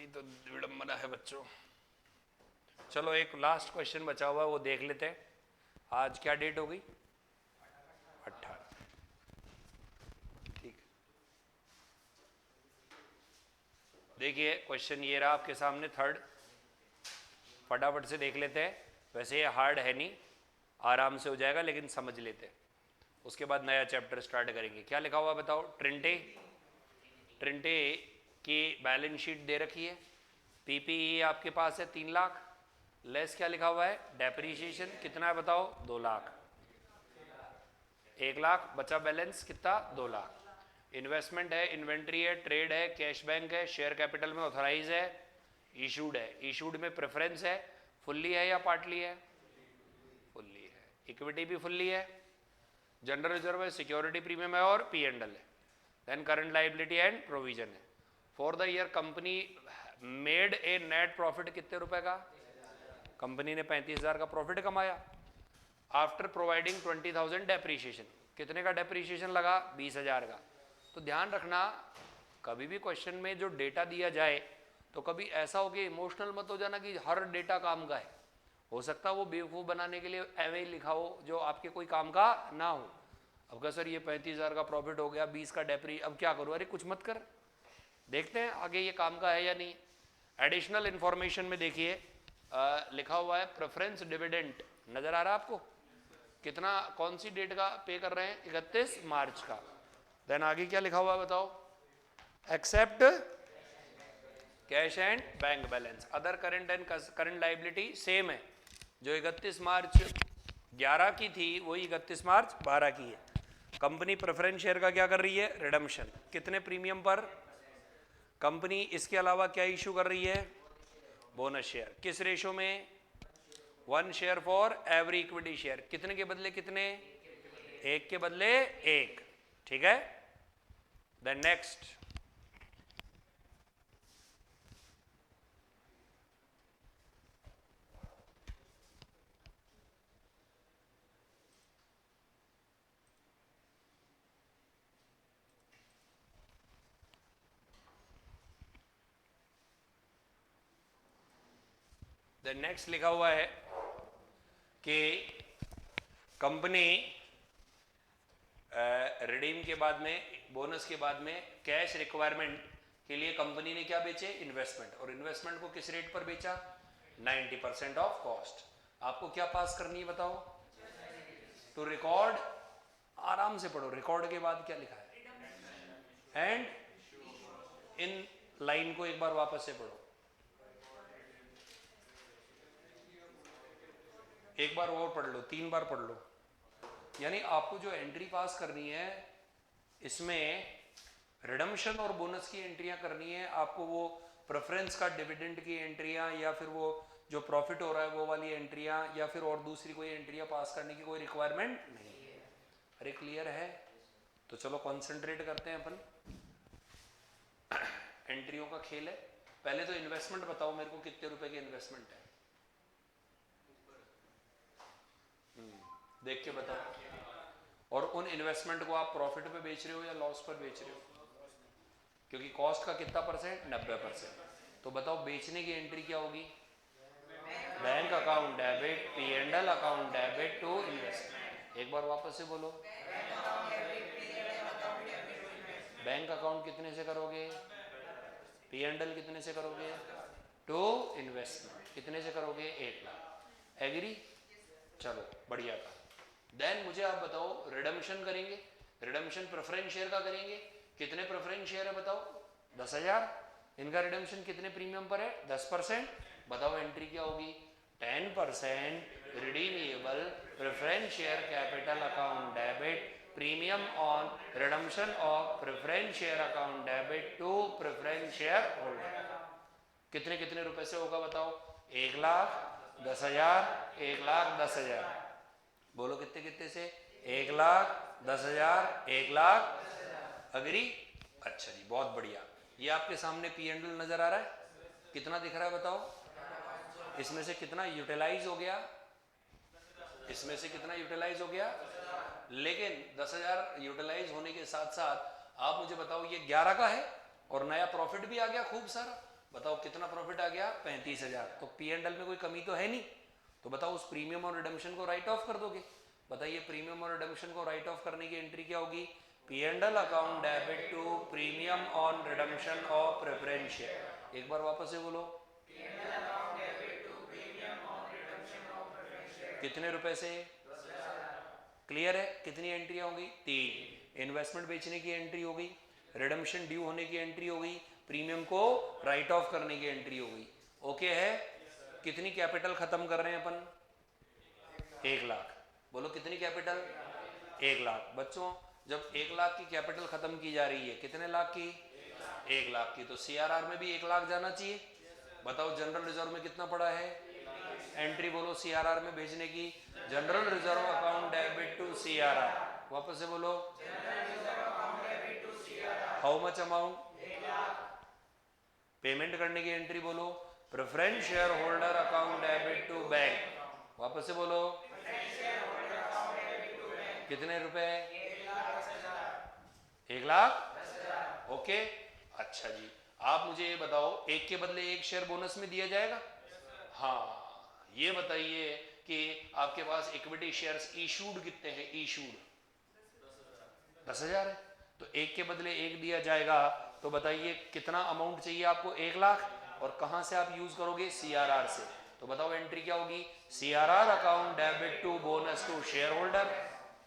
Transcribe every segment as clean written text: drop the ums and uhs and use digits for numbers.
यही तो विडंबना है बच्चों। चलो एक लास्ट क्वेश्चन बचा हुआ है वो देख लेते हैं। आज क्या डेट हो गई? 18। ठीक, देखिए क्वेश्चन ये रहा आपके सामने थर्ड, फटाफट से देख लेते हैं। वैसे ये हार्ड है नहीं, आराम से हो जाएगा, लेकिन समझ लेते हैं, उसके बाद नया चैप्टर स्टार्ट करेंगे। क्या लिखा हुआ बताओ? ट्रिंटे ट्रिंटे की बैलेंस शीट दे रखी है, पीपीई आपके पास है 3 लाख, लेस क्या लिखा हुआ है? डेप्रीशिएशन कितना है बताओ? 2 लाख। 1 लाख बचा बैलेंस कितना? 2 लाख। इन्वेस्टमेंट है, इन्वेंट्री है, ट्रेड है, कैश बैंक है, शेयर कैपिटल में ऑथराइज है, इशूड है। इशूड में प्रेफरेंस है, फुल्ली है या पार्टली है? फुल्ली है। इक्विटी भी फुल्ली है, जनरल रिजर्व है, सिक्योरिटी प्रीमियम है और पी एंड एल है। Then current liability and provision है। For the year company made a net profit कितने रुपए का? कंपनी ने 35,000 का प्रॉफिट कमाया। आफ्टर प्रोवाइडिंग 20,000 डेप्रीशिएशन, कितने का डेप्रीशिएशन लगा? 20,000 का। तो ध्यान रखना, कभी भी क्वेश्चन में जो डेटा दिया जाए तो कभी ऐसा हो कि इमोशनल मत हो जाना कि हर डेटा काम का है। हो सकता है वो बेवकूफ़ बनाने के लिए एवं लिखा हो जो आपके कोई काम का ना हो। अब कहा सर ये 35,000 का प्रॉफिट हो गया, 20 का डेप्री, अब क्या करूँ? अरे कुछ मत कर, देखते हैं आगे ये काम का है या नहीं। एडिशनल इंफॉर्मेशन में देखिए लिखा हुआ है प्रेफरेंस डिविडेंड, नजर आ रहा है आपको? कितना, कौन सी डेट का पे कर रहे हैं? 31 मार्च का। देन आगे क्या लिखा हुआ है बताओ? Except cash and bank balance, other current and current liability same है, जो 31 मार्च 11 की थी वही 31 मार्च 12 की है। कंपनी प्रेफरेंस शेयर का क्या कर रही है? रिडम्पशन, कितने प्रीमियम पर? कंपनी इसके अलावा क्या इशू कर रही है? Bonus share. किस रेशो में? 1 share for every equity share. कितने के बदले कितने? 1 के बदले 1। ठीक है। देन नेक्स्ट, नेक्स्ट लिखा हुआ है कि कंपनी रिडीम के बाद में, बोनस के बाद में कैश रिक्वायरमेंट के लिए कंपनी ने क्या बेचे? इन्वेस्टमेंट। और इन्वेस्टमेंट को किस रेट पर बेचा? 90% ऑफ कॉस्ट। आपको क्या पास करनी है बताओ? टू रिकॉर्ड, आराम से पढ़ो, रिकॉर्ड के बाद क्या लिखा है? एंड इन लाइन को एक बार वापस से पढ़ो, एक बार और पढ़ लो, 3 बार पढ़ लो। यानी आपको जो एंट्री पास करनी है इसमें रिडम्पशन और बोनस की एंट्रियां करनी है आपको। वो प्रेफरेंस का डिविडेंड की एंट्रियां, या फिर वो जो प्रॉफिट हो रहा है वो वाली एंट्रियां, या फिर और दूसरी कोई एंट्रियां पास करने की कोई रिक्वायरमेंट नहीं है। अरे क्लियर है? तो चलो कॉन्सेंट्रेट करते हैं अपन। एंट्रियों का खेल है। पहले तो इन्वेस्टमेंट बताओ मेरे को, कितने रुपए की इन्वेस्टमेंट है? देख के बताओ। और उन इन्वेस्टमेंट को आप प्रॉफिट पे बेच रहे हो या लॉस पर बेच रहे हो? क्योंकि कॉस्ट का कितना परसेंट? 90%। तो बताओ बेचने की एंट्री क्या होगी? Bank account debit, P and L account debit to investment. एक बार वापस से बोलो। बैंक अकाउंट कितने से करोगे? पी एंड एल कितने से करोगे? टू इन्वेस्टमेंट कितने से करोगे? 1 लाख। एग्री? चलो बढ़िया था। देन मुझे आप बताओ, रिडम्पशन करेंगे, रिडम्पशन प्रेफरेंस शेयर का करेंगे। कितने प्रेफरेंस शेयर है बताओ? 10,000। इनका रिडम्पशन कितने प्रीमियम पर है? 10%। बताओ एंट्री क्या होगी? 10% redeemable preference share capital account debit premium on redemption of preference share account debit to preference share holder. कितने कितने रुपए से होगा बताओ? 1,10,000, 1,10,000। बोलो कितने कितने से? 1,10,000, 1,00,000। अग्री? अच्छा जी, बहुत बढ़िया। ये आपके सामने पी एंड एल नजर आ रहा है? कितना दिख रहा है बताओ? इसमें से कितना यूटिलाइज हो गया? इसमें से कितना यूटिलाइज हो गया? लेकिन 10,000 यूटिलाइज होने के साथ साथ आप मुझे बताओ, ये 11 का है और नया प्रॉफिट भी आ गया खूब सारा। बताओ कितना प्रॉफिट आ गया, 35,000। तो पी एंड एल में कोई कमी तो है नहीं, तो बताओ उस प्रीमियम और रिडम्पशन को राइट ऑफ कर दोगे। बताइए प्रीमियम और रिडम्पशन को राइट ऑफ करने की एंट्री क्या होगी, P and L account debit to premium on redemption of preference share. एक बार वापस से बोलो, कितने रुपए से, क्लियर है, कितनी एंट्री होगी, 3। इन्वेस्टमेंट बेचने की एंट्री होगी, रिडम्पशन ड्यू होने की एंट्री होगी, प्रीमियम को राइट ऑफ करने की एंट्री होगी। ओके है, कितनी कैपिटल खत्म कर रहे हैं अपन, 1,00,000। बोलो कितनी कैपिटल, 1,00,000। बच्चों जब 1,00,000 की कैपिटल खत्म की जा रही है, कितने लाख की, 1,00,000 की, तो सीआरआर में भी 1,00,000 जाना चाहिए। बताओ जनरल रिजर्व में कितना पड़ा है, एंट्री बोलो सीआरआर में भेजने की, general reserve account debit to CRR. वापस से बोलो, हाउ मच अमाउंट, पेमेंट करने की एंट्री बोलो, preference share holder account debit to bank. वापस से बोलो, कितने रुपए, 1,00,000। ओके, अच्छा जी। आप मुझे ये बताओ, एक के बदले एक शेयर बोनस में दिया जाएगा। हाँ, ये बताइए कि आपके पास इक्विटी शेयर्स इशूड कितने हैं, इशूड 10,000 है, तो एक के बदले एक दिया जाएगा। तो बताइए कितना अमाउंट चाहिए आपको, 1,00,000, और कहां से आप यूज करोगे, सीआरआर से। तो बताओ एंट्री क्या होगी, CRR account debit to bonus to share holder,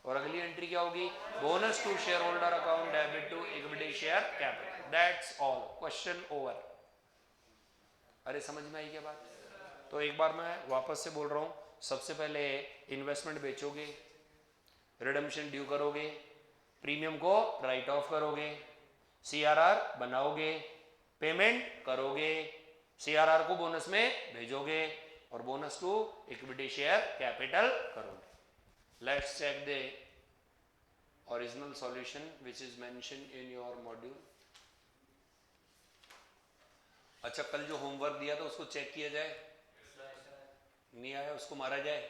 और अगली एंट्री क्या होगी, bonus to share holder account debit to equity share capital. That's all, question over. अरे समझ में आई क्या बात। तो एक बार मैं वापस से बोल रहा हूं, सबसे पहले इन्वेस्टमेंट बेचोगे, रिडम्पशन ड्यू करोगे, प्रीमियम को राइट ऑफ करोगे, सीआरआर बनाओगे, पेमेंट करोगे, सीआरआर को बोनस में भेजोगे, और bonus to equity share capital करोगे। Let's check the original solution which is mention in your module. अच्छा, कल जो होमवर्क दिया था उसको चेक किया जाए, नहीं आया उसको मारा जाए।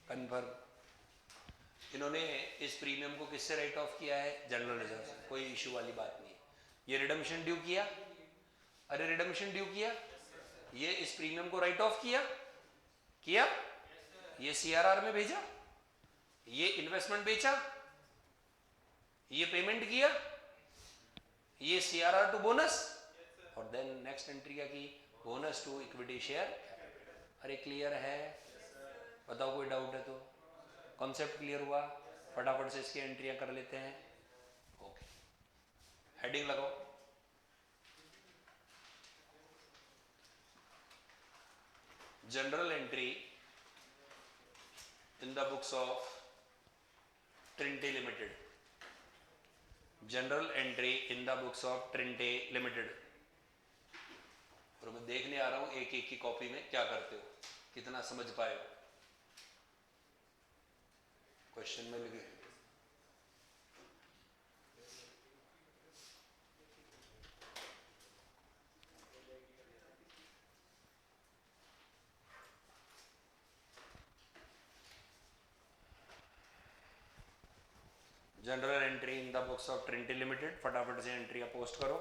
कन्फर्म, इन्होंने इस प्रीमियम को किससे राइट ऑफ किया है, जनरल रिजर्व से, कोई इश्यू वाली बात नहीं है। ये रिडम्पशन ड्यू किया, अरे रिडम्पशन ड्यू किया, ये इस प्रीमियम को राइट ऑफ किया, किया, ये सीआरआर में भेजा, ये इन्वेस्टमेंट बेचा, ये पेमेंट किया, ये सीआरआर टू बोनस, और देन नेक्स्ट एंट्री क्या की, बोनस टू इक्विटी शेयर। अरे क्लियर है, बताओ कोई डाउट है तो। कॉन्सेप्ट क्लियर हुआ, फटाफट से इसकी एंट्रियां कर लेते हैं। ओके, हेडिंग लगाओ, general entry in the books of Trinity limited, general entry in the books of Trinity limited. और मैं देखने आ रहा हूं एक एक की कॉपी में क्या करते हो, कितना समझ पाए हो। क्वेश्चन में लिखे, general entry in the books of Trinity limited, फटाफट से एंट्री पोस्ट करो।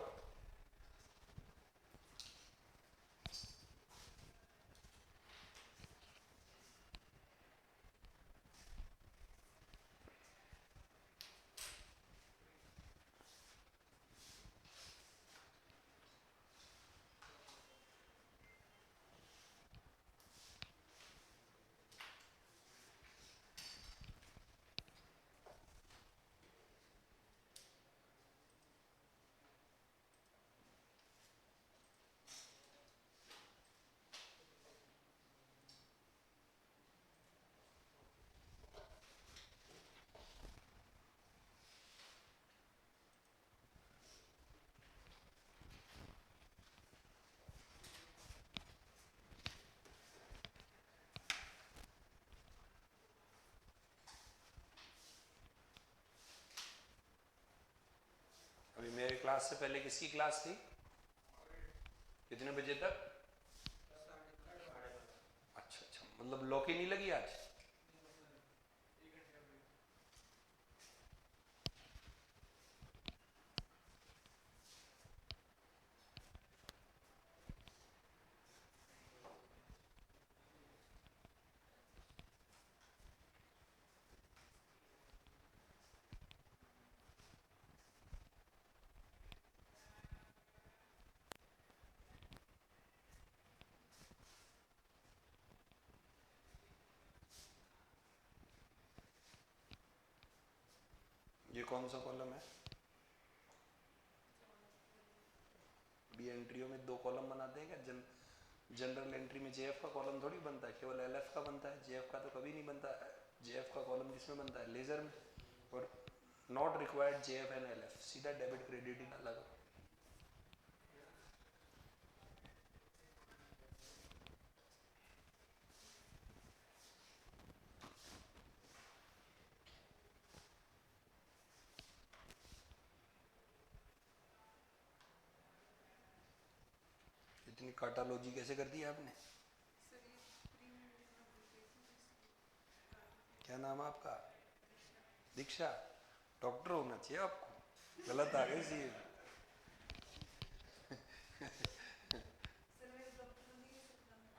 अभी मेरे क्लास से पहले किसकी क्लास थी, कितने बजे तक, अच्छा अच्छा, मतलब लॉक ही नहीं लगी आज। ये कौन सा कॉलम है? बी एंट्रियों में दो कॉलम बनाते हैं क्या? जनरल एंट्री में जेएफ का कॉलम थोड़ी बनता है, केवल एलएफ का बनता है। जेएफ का तो कभी नहीं बनता। जेएफ का कॉलम किसमें बनता है? लेजर में। और not required JF and LF, सीधा डेबिट क्रेडिट ही डाला करो। इतनी कार्टालॉजी कैसे कर दी आपने? क्या नाम है आपका? दीक्षा। डॉक्टर होना चाहिए आपको, गलत आ गई सी।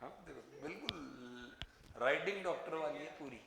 हाँ देखो, बिल्कुल राइटिंग डॉक्टर वाली है पूरी।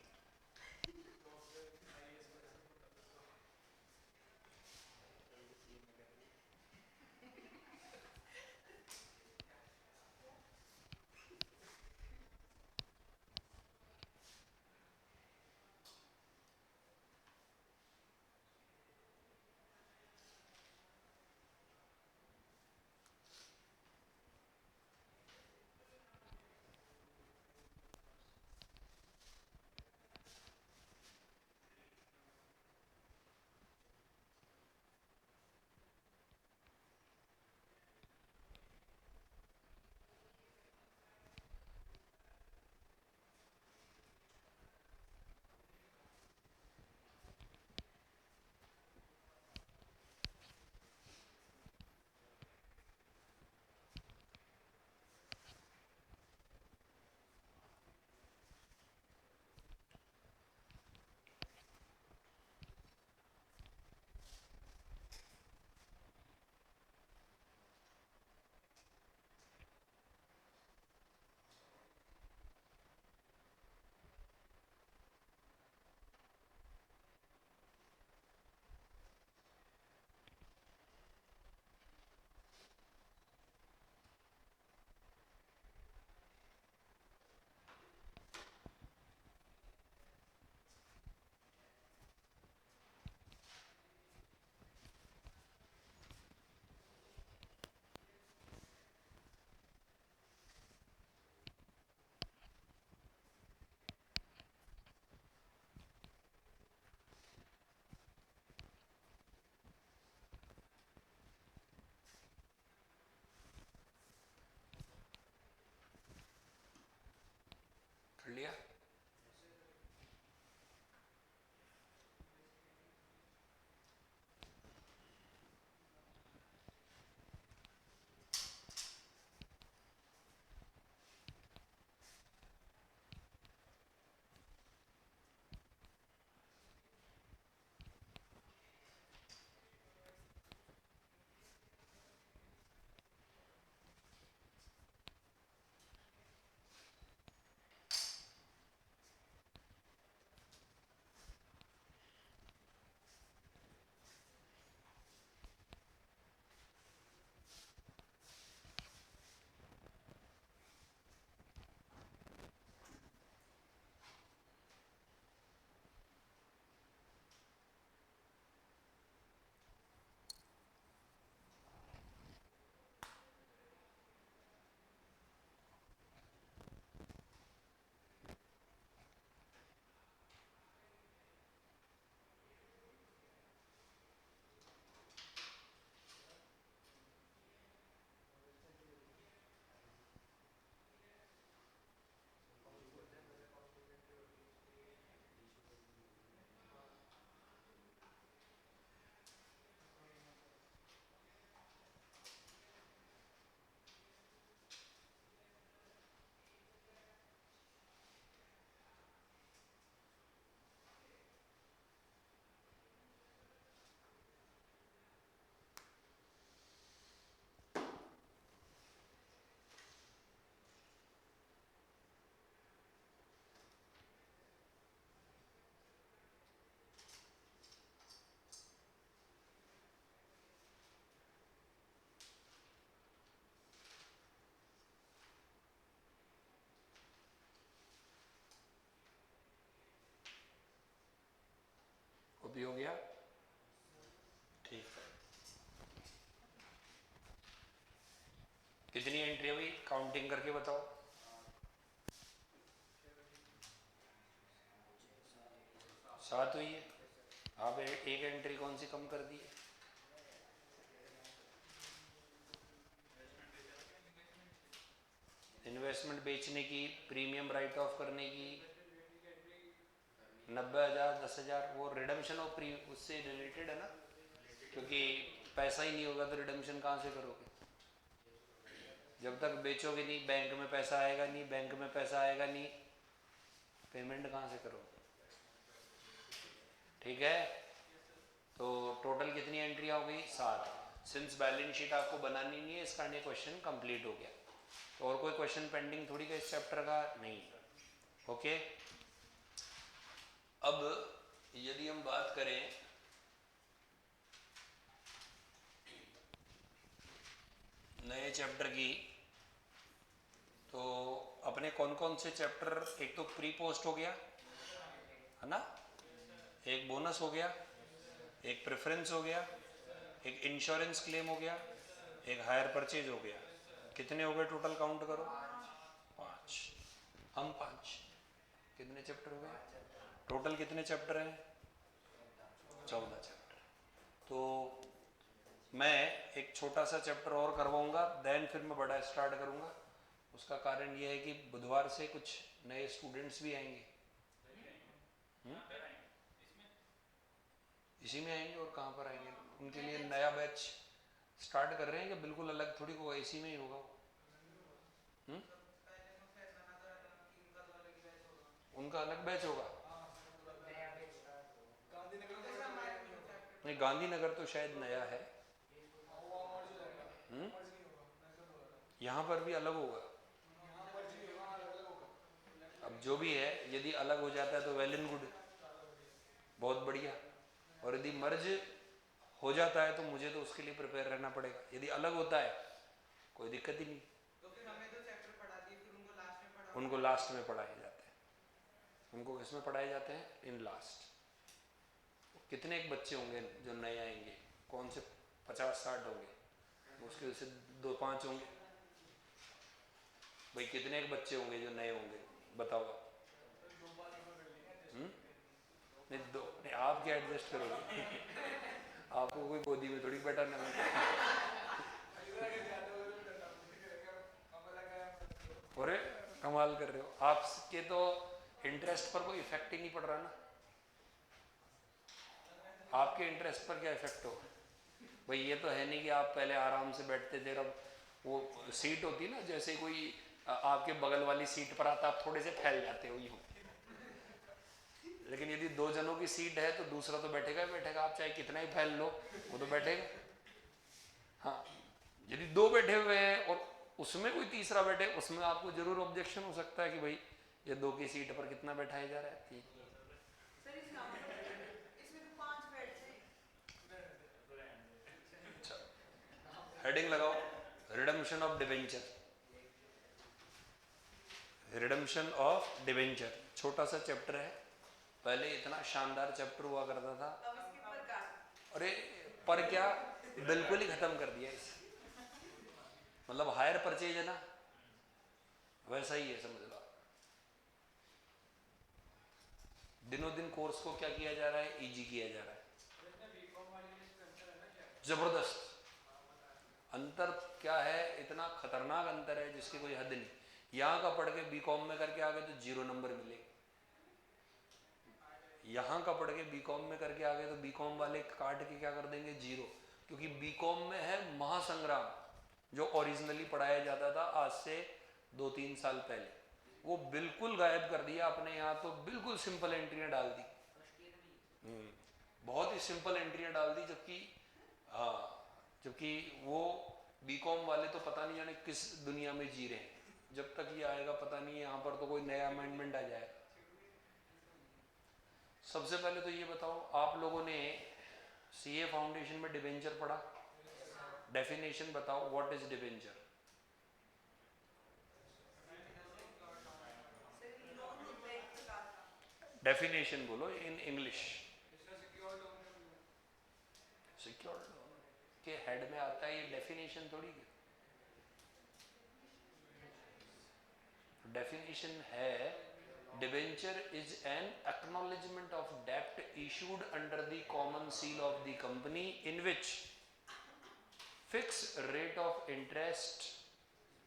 कर लिया? वो भी हो गया। कितनी एंट्री हुई काउंटिंग करके बताओ। 7 हुई है। आप एक एंट्री कौन सी कम कर दी है? इन्वेस्टमेंट बेचने की, प्रीमियम राइट ऑफ करने की, 90,000 10,000, वो रिडम्पशन और प्री उससे रिलेटेड है ना, क्योंकि पैसा ही नहीं होगा तो रिडम्पशन कहाँ से करोगे? जब तक बेचोगे नहीं, बैंक में पैसा आएगा नहीं, बैंक में पैसा आएगा नहीं, पेमेंट कहाँ से करोगे? ठीक है, तो टोटल कितनी एंट्री हो गई? 7। सिंस बैलेंस शीट आपको बनानी नहीं है, इसका ये क्वेश्चन कंप्लीट हो गया। तो और कोई क्वेश्चन पेंडिंग थोड़ी का इस चैप्टर का? नहीं। ओके, अब यदि हम बात करें नए चैप्टर की, तो अपने कौन कौन से चैप्टर, एक तो प्री पोस्ट हो गया है ना, एक बोनस हो गया, एक प्रेफरेंस हो गया, एक इंश्योरेंस क्लेम हो गया, एक हायर परचेज हो गया। कितने हो गए टोटल? काउंट करो। 5। हम 5, कितने चैप्टर हो गए टोटल? कितने चैप्टर हैं? 14 चैप्टर। तो मैं एक छोटा सा चैप्टर और करवाऊंगा, देन फिर मैं बड़ा स्टार्ट करूंगा। उसका कारण ये है कि बुधवार से कुछ नए स्टूडेंट्स भी आएंगे। इसी में आएंगे, और कहाँ पर आएंगे? उनके लिए नया बैच स्टार्ट कर रहे हैं कि बिल्कुल अलग थोड़ी होगा, इसी में ही होगा वो। उनका अलग बैच होगा। नहीं, गांधीनगर तो शायद नया है। यहाँ पर भी अलग होगा। अब जो भी है, यदि अलग हो जाता है तो वेल एंड गुड, बहुत बढ़िया। और यदि मर्ज हो जाता है तो मुझे तो उसके लिए प्रिपेयर रहना पड़ेगा। यदि अलग होता है कोई दिक्कत ही नहीं, तो फिर हमें तो चैप्टर पढ़ा दिए, फिर उनको लास्ट में पढ़ाए जाते हैं। उनको किस में पढ़ाए जाते हैं? In last. कितने एक बच्चे होंगे जो नए आएंगे? कौन से 50-60 होंगे? मुश्किल से 2-5 होंगे। भाई कितने एक बच्चे होंगे जो नए होंगे? बताओ। नहीं, दो नहीं, आप क्या एडजस्ट करोगे? आपको कोई गोदी में थोड़ी बैठाना है। अरे कमाल कर रहे हो, आपके तो इंटरेस्ट पर कोई इफेक्ट ही नहीं पड़ रहा ना। आपके इंटरेस्ट पर क्या इफेक्ट हो? भाई ये तो है नहीं कि आप पहले आराम से बैठते थे, अब वो सीट होती ना, जैसे कोई आपके बगल वाली सीट पर आता, आप थोड़े से फैल जाते हो यूं। लेकिन यदि 2 जनों की सीट है तो दूसरा तो बैठेगा ही बैठेगा, आप चाहे कितना ही फैल लो वो तो बैठेगा। हाँ, यदि 2 बैठे हुए हैं और उसमें कोई तीसरा बैठे, उसमें आपको जरूर ऑब्जेक्शन हो सकता है कि भाई ये 2 की सीट पर कितना बैठाया जा रहा है। अच्छा, हेडिंग लगाओ, redemption of debenture. Redemption of debenture छोटा सा चैप्टर है, पहले इतना शानदार चैप्टर हुआ करता था। अरे पर क्या, बिल्कुल ही खत्म कर दिया इसे। मतलब हायर परचेज है ना, वैसा ही है, समझ लो। दिनों दिन कोर्स को क्या किया जा रहा है? इजी किया जा रहा है। जबरदस्त अंतर। क्या है? इतना खतरनाक अंतर है जिसकी कोई हद नहीं। यहाँ का पढ़ के बीकॉम में करके आ गए तो 0 नंबर मिले, यहाँ का पढ़ के बीकॉम में करके आ गए तो बीकॉम वाले काट के क्या कर देंगे? 0। क्योंकि बीकॉम में है महासंग्राम, जो ओरिजिनली पढ़ाया जाता था आज से 2-3 साल पहले, वो बिल्कुल गायब कर दिया अपने यहाँ। तो बिल्कुल सिंपल एंट्रियां डाल दी, बहुत ही सिंपल एंट्रियां डाल दी। जबकि हाँ, जबकि वो बीकॉम वाले तो पता नहीं जाने किस दुनिया में जी रहे हैं। जब तक ये आएगा पता नहीं, यहाँ पर तो कोई नया अमेंडमेंट आ जाएगा। सबसे पहले तो ये बताओ, आप लोगों ने सीए फाउंडेशन में डिबेंचर पढ़ा? डेफिनेशन बताओ, व्हाट इज डिबेंचर? डेफिनेशन बोलो इन इंग्लिश। सिक्योर्ड लोन के हेड में आता है ये, डेफिनेशन थोड़ी है। डेफिनेशन है debenture is an acknowledgement of डेप्ट issued under the common seal of the company in which fix rate of interest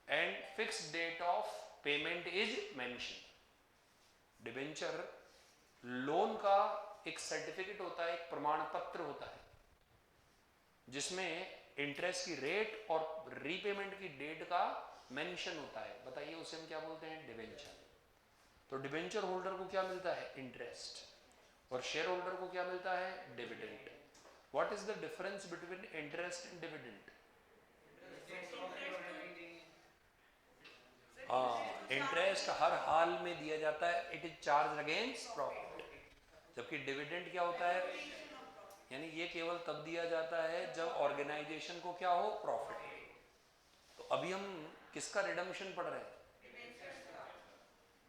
and fix date of payment is mention. Debenture loan का एक सर्टिफिकेट होता है, एक प्रमाण पत्र होता है जिसमें इंटरेस्ट की रेट और रीपेमेंट की डेट का मेंशन होता है। बताइए उसे हम क्या बोलते हैं? डिबेंचर। तो डिबेंचर होल्डर को क्या मिलता है? इंटरेस्ट। और शेयर होल्डर को क्या मिलता है? Dividend. What is the difference between interest and dividend? हाँ, इंटरेस्ट हर हाल में दिया जाता है, it is charge against profit. जबकि डिविडेंड क्या होता है? यानी ये केवल तब दिया जाता है जब ऑर्गेनाइजेशन को क्या हो? प्रॉफिट। तो अभी हम किसका रिडम्पशन पढ़ रहे हैं?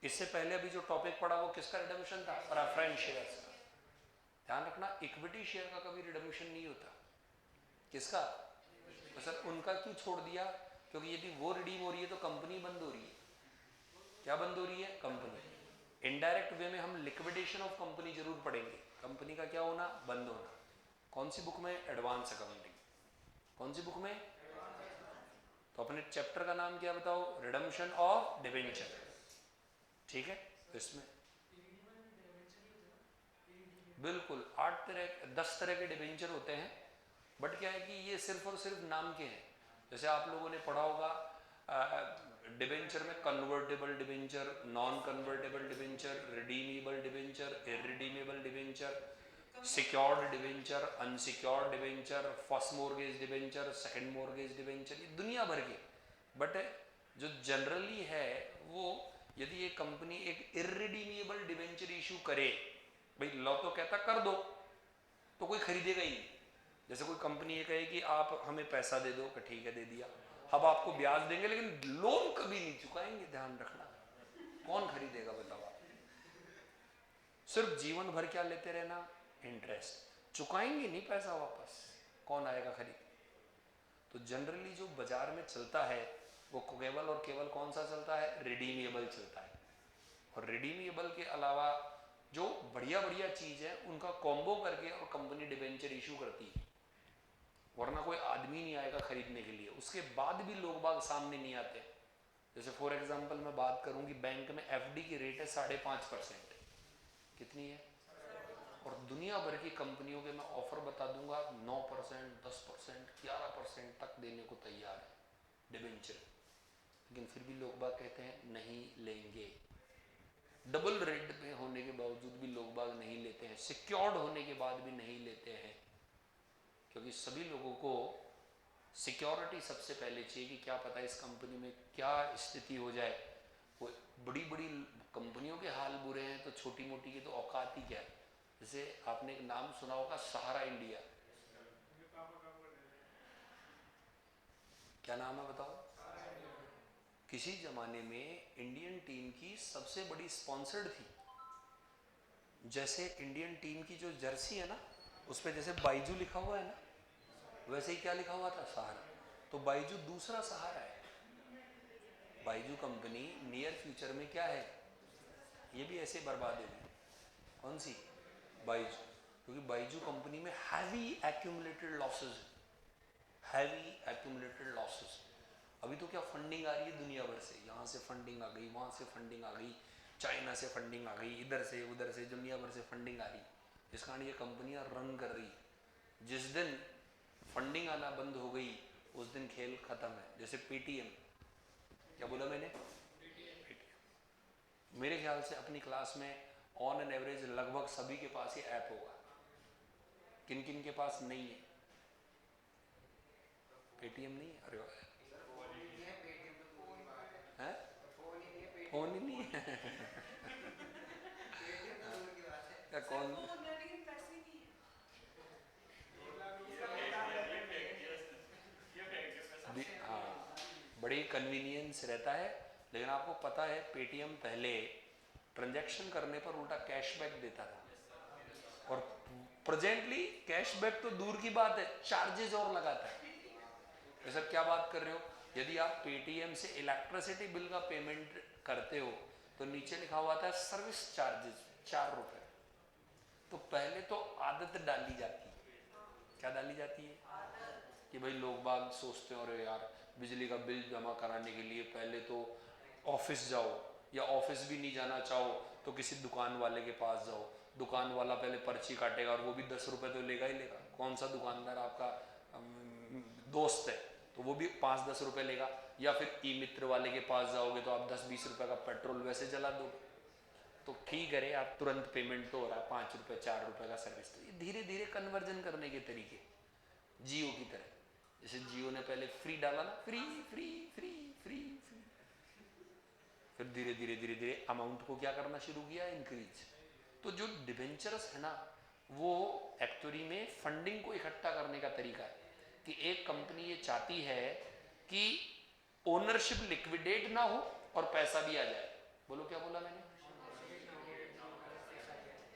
इससे पहले अभी जो टॉपिक पढ़ा वो किसका रिडम्पशन था? प्रेफरेंस शेयर्स का। ध्यान रखना, इक्विटी शेयर का कभी रिडम्पशन नहीं होता। किसका? तो सर उनका क्यों छोड़ दिया? क्योंकि यदि वो रिडीम हो रही है तो कंपनी बंद हो रही है। क्या बंद हो रही है? कंपनी। इनडायरेक्ट वे में हम लिक्विडेशन ऑफ कंपनी जरूर पढ़ेंगे। कंपनी का क्या होना? बंद होना। कौन सी बुक में? Advance accounting. कौन सी बुक में? तो अपने चैप्टर का नाम क्या बताओ? Redemption of debenture. ठीक है, तो इसमें बिल्कुल 10 तरह के डिबेंचर होते हैं। बट क्या है कि ये सिर्फ और सिर्फ नाम के हैं। जैसे आप लोगों ने पढ़ा होगा डिबेंचर में convertible debenture, non convertible debenture, redeemable debenture, irredeemable debenture, secured debenture, unsecured debenture, first mortgage debenture, second mortgage debenture, ये दुनिया भर के। बट जो जनरली है वो, यदि ये कंपनी एक इररिडीमेबल डिबेंचर इशू करे, भाई लॉ तो कहता कर दो, तो कोई खरीदेगा ही नहीं। जैसे कोई कंपनी ये कहे कि आप हमें पैसा दे दो, कि ठीक है दे दिया, अब आपको ब्याज देंगे लेकिन लोन कभी नहीं चुकाएंगे। ध्यान रखना, कौन खरीदेगा बताओ आप? सिर्फ जीवन भर क्या लेते रहना? इंटरेस्ट। चुकाएंगे नहीं पैसा वापस, कौन आएगा खरीद? तो जनरली जो बाजार में चलता है वो केवल और केवल कौन सा चलता है? रिडीमेबल चलता है। और रिडीमेबल के अलावा जो बढ़िया बढ़िया चीज है उनका कॉम्बो करके और कंपनी डिबेंचर इशू करती है, वरना कोई आदमी नहीं आएगा खरीदने के लिए। उसके बाद भी लोग बाग सामने नहीं आते। जैसे फॉर एग्जांपल मैं बात करूंगी, बैंक में एफडी की रेट है 5.5%। कितनी है? और दुनिया भर की कंपनियों के मैं ऑफर बता दूंगा 9%, 10%, 11% तक देने को तैयार है डिबेंचर। लेकिन फिर भी लोग बाग कहते हैं नहीं लेंगे। डबल रेट में होने के बावजूद भी लोग बाग नहीं लेते हैं, सिक्योर्ड होने के बाद भी नहीं लेते हैं, क्योंकि सभी लोगों को सिक्योरिटी सबसे पहले चाहिए कि क्या पता इस कंपनी में क्या स्थिति हो जाए। वो बड़ी बड़ी कंपनियों के हाल बुरे हैं तो छोटी मोटी की तो औकात ही क्या है। जैसे आपने एक नाम सुना होगा, सहारा इंडिया। क्या नाम है बताओ? किसी जमाने में इंडियन टीम की सबसे बड़ी स्पॉन्सर्ड थी। जैसे इंडियन टीम की जो जर्सी है ना, उस पर जैसे बाइजू लिखा हुआ है ना, वैसे ही क्या लिखा हुआ था? सहारा। तो बाइजू दूसरा सहारा है। बाइजू कंपनी नियर फ्यूचर में क्या है? ये भी ऐसे बर्बाद होगी। कौन सी? बाइजू। क्योंकि बाइजू कंपनी में heavy accumulated losses, heavy accumulated losses. अभी तो क्या फंडिंग आ रही है दुनिया भर से, यहाँ से फंडिंग आ गई, वहाँ से फंडिंग आ गई, चाइना से फंडिंग आ गई, इधर से उधर से दुनिया भर से फंडिंग आ रही, जिस कारण ये कंपनियाँ रन कर रही। जिस दिन फंडिंग आना बंद हो गई उस दिन खेल खत्म है। जैसे पेटीएम, क्या बोला मैंने? पेटीएम मेरे ख्याल से अपनी क्लास में ऑन एन एवरेज लगभग सभी के पास ये ऐप होगा। किन किन के पास नहीं है पेटीएम? नहीं है? अरे है, फोन ही नहीं है। क्या कौन? हाँ, बड़ी कन्वीनियंस रहता है। लेकिन आपको पता है पेटीएम पहले ट्रांजैक्शन करने पर उल्टा कैशबैक देता था, और प्रेजेंटली कैशबैक तो दूर की बात है, चार्जेस और लगाता है। तो सर क्या बात कर रहे हो? यदि आप पेटीएम से इलेक्ट्रिसिटी बिल का पेमेंट करते हो तो नीचे लिखा हुआ था सर्विस चार्जेस 4 रुपए। तो पहले तो आदत डाली जाती है, क्या डाली जाती है कि भाई लोग बाग सोचते हैं अरे यार बिजली का बिल जमा कराने के लिए पहले तो ऑफिस जाओ, या ऑफिस भी नहीं जाना चाहो तो किसी दुकान वाले के पास जाओ, दुकान वाला पहले पर्ची काटेगा और वो भी 10 रुपए तो लेगा ही लेगा। कौन सा दुकानदार आपका दोस्त है तो वो भी 5-10 रुपए लेगा। या फिर ई मित्र वाले के पास जाओगे तो आप 10-20 रुपए का पेट्रोल वैसे जला दो। तो ठीक है रे, आप तुरंत पेमेंट तो हो रहा है 5 रुपए 4 रुपए का सर्विस। तो ये धीरे धीरे कन्वर्जन करने के तरीके जियो की तरह। जैसे जियो ने पहले फ्री डाला ना, free free free free free, फिर धीरे धीरे धीरे धीरे अमाउंट को क्या करना शुरू किया, इंक्रीज। तो जो डिबेंचर्स है ना वो एक्चुअली में फंडिंग को इकट्ठा करने का तरीका है कि एक कंपनी ये चाहती है कि ओनरशिप लिक्विडेट ना हो और पैसा भी आ जाए। बोलो क्या बोला मैंने?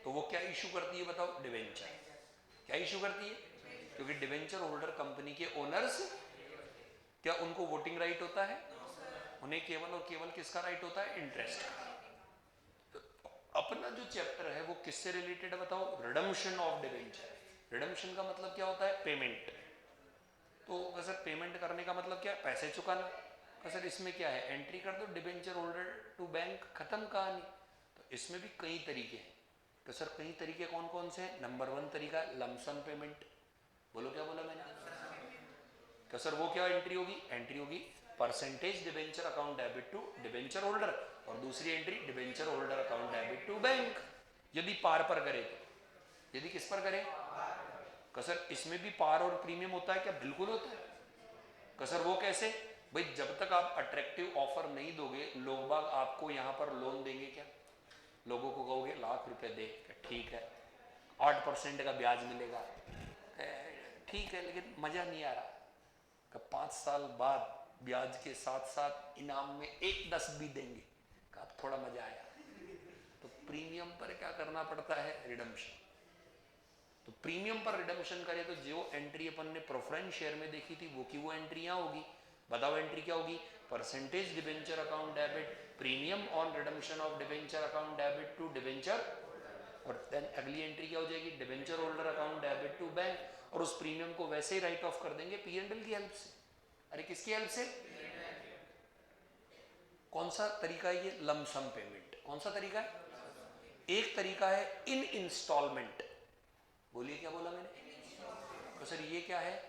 तो वो क्या इशू करती है बताओ? डिबेंचर। क्या इशू करती है? क्योंकि डिबेंचर होल्डर कंपनी के ओनर्स, क्या उनको वोटिंग राइट होता है? उन्हें केवल और केवल किसका राइट होता है? इंटरेस्ट का। अपना जो चैप्टर है वो किससे रिलेटेड है बताओ? Redemption of debenture. रिडम्पशन का मतलब क्या होता है? पेमेंट। तो सर पेमेंट करने का मतलब क्या है? पैसे चुकाना। सर इसमें क्या है? एंट्री कर दो डिबेंचर होल्डर टू बैंक, खत्म कहानी। तो इसमें भी कई तरीके हैं। तो सर कई तरीके कौन कौन से हैं? नंबर 1 तरीका लमसम पेमेंट। बोलो क्या बोला मैंने? तो सर वो क्या एंट्री होगी? एंट्री होगी percentage debenture account debit to debenture holder, और दूसरी entry debenture holder account debit to bank. यदि पार पर करे तो, यदि किस पर करे? सर इसमें भी पार और प्रीमियम होता है क्या? बिल्कुल होता है। सर वो कैसे? भाई जब तक आप अट्रैक्टिव ऑफर नहीं दोगे लोग बाग आपको यहां पर लोन देंगे क्या? लोगों को कहोगे लाख रुपए दे, ठीक है 8% का ब्याज मिलेगा, ठीक है, लेकिन मजा नहीं आ रहा। 5 साल बाद ब्याज के साथ साथ इनाम में 1-10 भी देंगे, अब थोड़ा मजा आया। तो प्रीमियम पर क्या करना पड़ता है? रिडम्पशन। तो प्रीमियम पर रिडम्पशन करे तो जो एंट्री अपन ने प्रेफरेंस शेयर में देखी थी वो की वो एंट्री यहां होगी। बताओ एंट्री क्या होगी? Percentage debenture account debit premium on redemption of debenture account debit to debenture, और देन अगली एंट्री क्या हो जाएगी? Debenture holder account debit to bank, और उस प्रीमियम को वैसे ही राइट ऑफ कर देंगे पी&एल की हेल्प से। अरे किसकी हेल्प से? कौन सा तरीका है ये? Lump sum payment. कौन सा तरीका है? एक तरीका है इन इंस्टॉलमेंट। बोलिए क्या बोला मैंने? तो सर ये क्या है?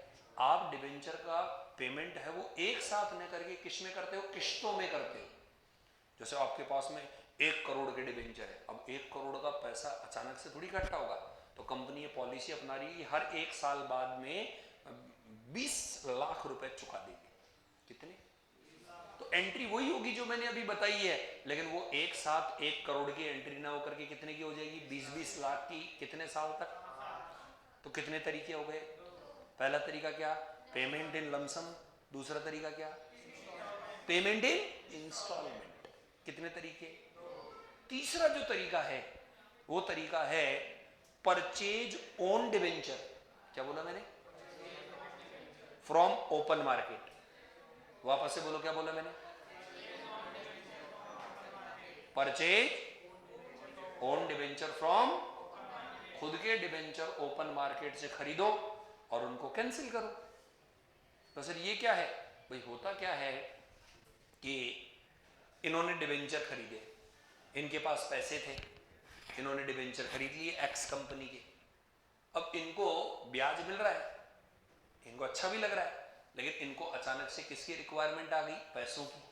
आप डिबेंचर का पेमेंट है वो एक साथ न करके किस में करते हो? किश्तों में करते हो। जैसे आपके पास में 1 करोड़ के डिबेंचर है, अब 1 करोड़ का पैसा अचानक से थोड़ी इकट्ठा होगा। तो कंपनी ये पॉलिसी अपना रही है कि हर 1 साल बाद में 20 लाख रुपए चुका देगी। कितने? तो एंट्री वही होगी जो मैंने अभी बताई है, लेकिन वो एक साथ 1 करोड़ की एंट्री ना होकर के कितने की हो जाएगी? 20-20 लाख की। कितने साल तक? तो कितने तरीके हो गए? पहला तरीका क्या? Payment in lump sum. दूसरा तरीका क्या? Payment in instalment. कितने तरीके? तीसरा जो तरीका है वो तरीका है परचेज ऑन डिबेंचर। क्या बोला मैंने? From open market. वापस से बोलो क्या बोला मैंने? परचेज ऑन डिबेंचर फ्रॉम, खुद के डिबेंचर ओपन मार्केट से खरीदो और उनको कैंसिल करो। तो सर ये क्या है? भाई होता क्या है कि इन्होंने डिबेंचर खरीदे, इनके पास पैसे थे, इन्होंने डिबेंचर खरीद लिए एक्स कंपनी के। अब इनको ब्याज मिल रहा है, इनको अच्छा भी लग रहा है, लेकिन इनको अचानक से किसकी रिक्वायरमेंट आ गई? पैसों की।